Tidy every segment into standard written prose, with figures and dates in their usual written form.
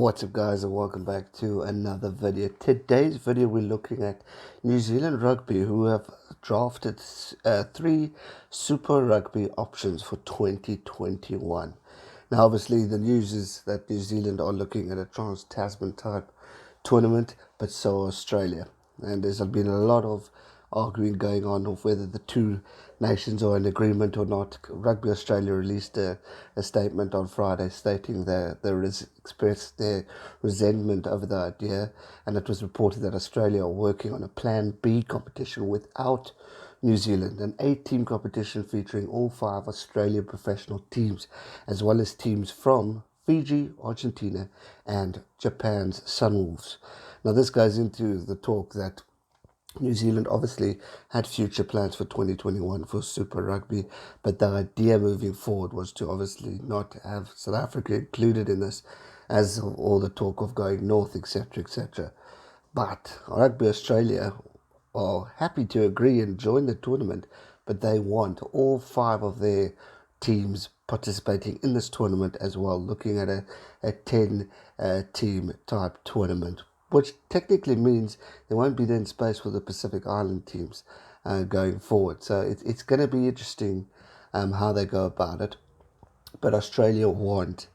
What's up, guys, and welcome back to another video. Today's video we're looking at New Zealand Rugby, who have drafted three Super Rugby options for 2021. Now obviously the news is that New Zealand are looking at a Trans-Tasman type tournament, but so are Australia, and there's been a lot of arguing going on of whether the two nations are in agreement or not. Rugby Australia released a statement on Friday stating that they expressed their resentment over the idea, and it was reported that Australia are working on a Plan B competition without New Zealand, an 8-team competition featuring all 5 Australian professional teams, as well as teams from Fiji, Argentina, and Japan's Sunwolves. Now this goes into the talk that New Zealand obviously had future plans for 2021 for Super Rugby, but the idea moving forward was to obviously not have South Africa included in this, as all the talk of going north, etc., etc. But Rugby Australia are happy to agree and join the tournament, but they want all 5 of their teams participating in this tournament as well, looking at a 10 team type tournament, which technically means there won't be then space for the Pacific Island teams going forward. So it's going to be interesting how they go about it. But Australia want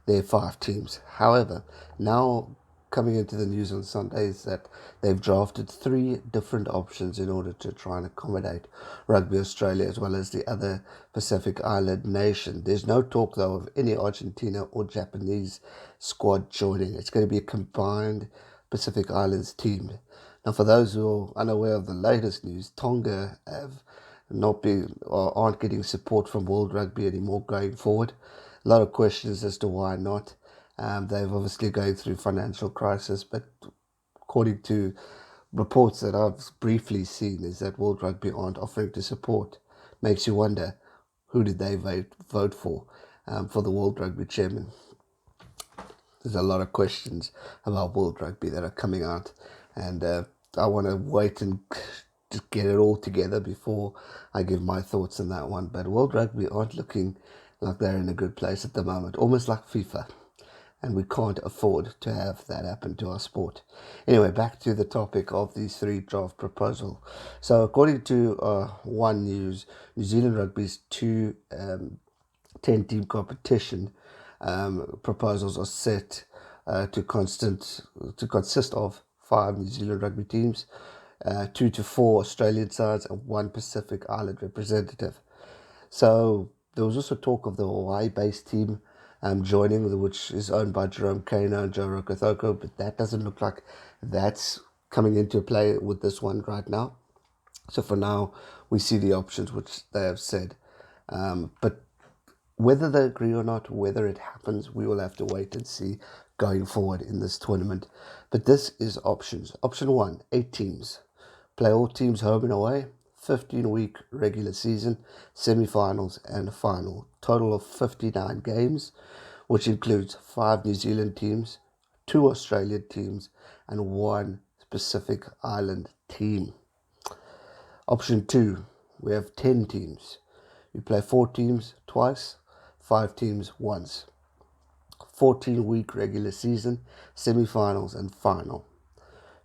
their 5 teams. However, now coming into the news on Sunday is that they've drafted 3 different options in order to try and accommodate Rugby Australia as well as the other Pacific Island nation. There's no talk, though, of any Argentina or Japanese squad joining. It's going to be a combined Pacific Islands team. Now, for those who are unaware of the latest news, Tonga have not been or aren't getting support from World Rugby anymore going forward. A lot of questions as to why not. They've obviously going through financial crisis, but according to reports that I've briefly seen, is that World Rugby aren't offering to support. Makes you wonder, who did they vote for the World Rugby chairman? There's a lot of questions about World Rugby that are coming out, and I want to wait and just get it all together before I give my thoughts on that one. But World Rugby aren't looking like they're in a good place at the moment, almost like FIFA, and we can't afford to have that happen to our sport. Anyway, back to the topic of these 3 draft proposals. So according to One News, New Zealand Rugby's 2 10-team competition proposals are set to consist of 5 New Zealand Rugby teams, 2 to 4 Australian sides, and 1 Pacific Island representative. So there was also talk of the Hawaii-based team joining, which is owned by Jerome Kaino and Joe Rokothoko, but that doesn't look like that's coming into play with this one right now. So for now, we see the options which they have said. But whether they agree or not, whether it happens, we will have to wait and see going forward in this tournament. But this is options. Option 1, 8 teams. Play all teams home and away. 15-week regular season, semi-finals and final. Total of 59 games, which includes 5 New Zealand teams, 2 Australian teams, and 1 Pacific Island team. Option 2, we have 10 teams. We play 4 teams twice, 5 teams once. 14-week regular season, semi-finals and final.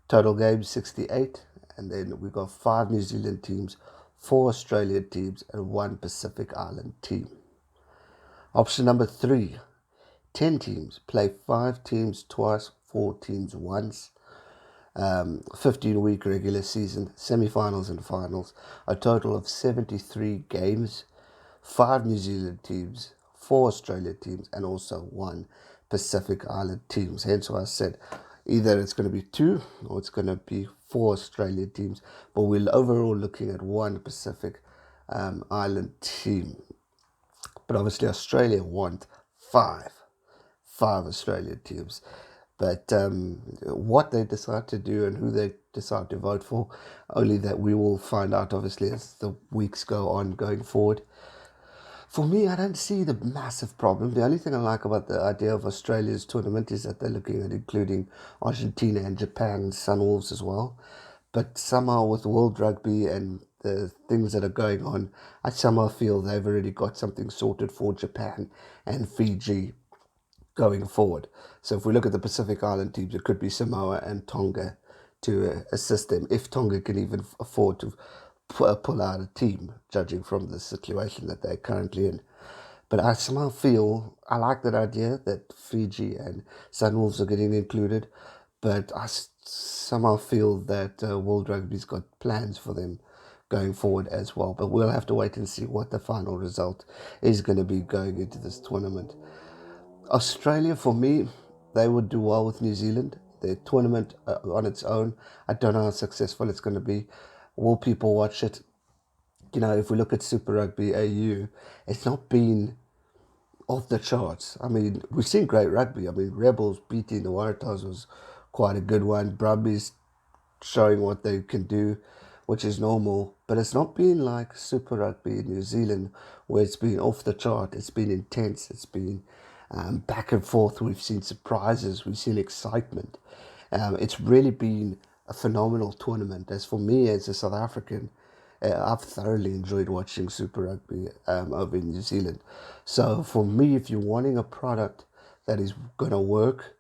Total games 68, and then we got 5 New Zealand teams, 4 Australian teams, and 1 Pacific Island team. Option number 3, 10 teams. Play 5 teams twice, 4 teams once. 15-week regular season, semi-finals and finals. A total of 73 games. 5 New Zealand teams, 4 Australian teams, and also 1 Pacific Island teams. Hence why I said either it's going to be 2 or it's going to be 4 Australian teams, but we're overall looking at 1 Pacific Island team. But obviously Australia want 5 Australian teams. But what they decide to do and who they decide to vote for, only that we will find out obviously as the weeks go on going forward. For me, I don't see the massive problem. The only thing I like about the idea of Australia's tournament is that they're looking at including Argentina and Japan Sunwolves as well. But somehow with World Rugby and the things that are going on, I somehow feel they've already got something sorted for Japan and Fiji going forward. So if we look at the Pacific Island teams, it could be Samoa and Tonga to assist them, if Tonga can even afford to pull out a team, judging from the situation that they're currently in. But I somehow feel, I like that idea that Fiji and Sunwolves are getting included, but I somehow feel that World Rugby's got plans for them going forward as well. But we'll have to wait and see what the final result is going to be going into this tournament. Australia, for me, they would do well with New Zealand. The tournament on its own, I don't know how successful it's going to be. Will people watch it? You know, if we look at Super Rugby AU, it's not been off the charts. I mean, we've seen great rugby. I mean, Rebels beating the Waratahs was quite a good one. Brumbies showing what they can do, which is normal. But it's not been like Super Rugby in New Zealand, where it's been off the chart. It's been intense. It's been back and forth. We've seen surprises. We've seen excitement. It's really been a phenomenal tournament. As for me, as a South African, I've thoroughly enjoyed watching Super Rugby over in New Zealand. So for me, if you're wanting a product that is going to work,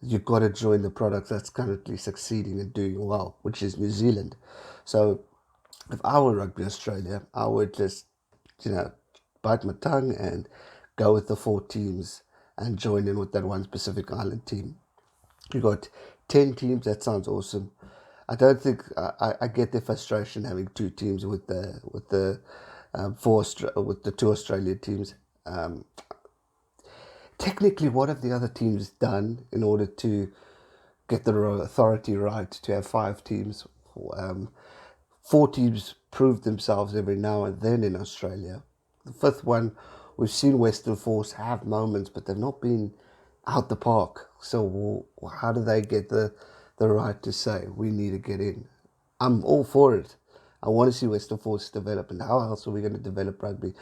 you've got to join the product that's currently succeeding and doing well, which is New Zealand. So if I were Rugby Australia, I would just, bite my tongue and go with the 4 teams and join in with that one Pacific Island team. You got 10 teams. That sounds awesome. I don't think I get the frustration having 2 teams with the 2 Australian teams. Technically, what have the other teams done in order to get the authority right to have 5 teams? 4 teams prove themselves every now and then in Australia. The 5th one, we've seen Western Force have moments, but they've not been out the park. So how do they get the right to say, we need to get in? I'm all for it. I want to see Western Force develop, and how else are we going to develop rugby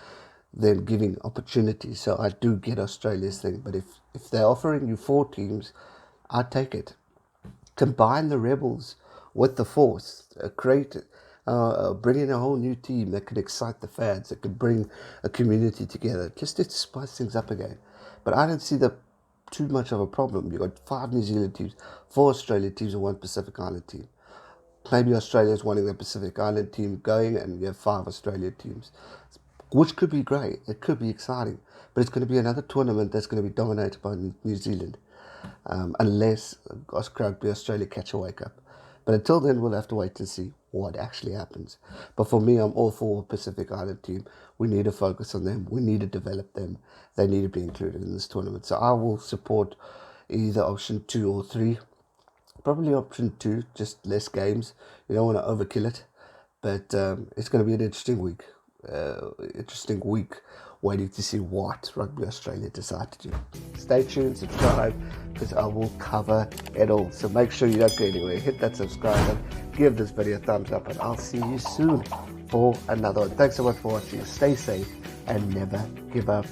than giving opportunities? So I do get Australia's thing, but if they're offering you 4 teams, I'd take it. Combine the Rebels with the Force, bring in a whole new team that could excite the fans, that could bring a community together, just to spice things up again. But I don't see too much of a problem. You've got 5 New Zealand teams, 4 Australian teams, and 1 Pacific Island team. Maybe Australia's wanting the Pacific Island team going, and you have 5 Australian teams, which could be great. It could be exciting, but it's going to be another tournament that's going to be dominated by New Zealand, unless Rugby Australia catch a wake up. But until then, we'll have to wait and see what actually happens. But for me, I'm all for Pacific Island team. We need to focus on them. We need to develop them. They need to be included in this tournament. So I will support either option 2 or 3. Probably option 2, just less games. You don't want to overkill it. But it's going to be an interesting week. Waiting to see what Rugby Australia decide to do. Stay tuned, subscribe, because I will cover it all. So make sure you don't go anywhere. Hit that subscribe button, give this video a thumbs up, and I'll see you soon for another one. Thanks so much for watching. Stay safe and never give up.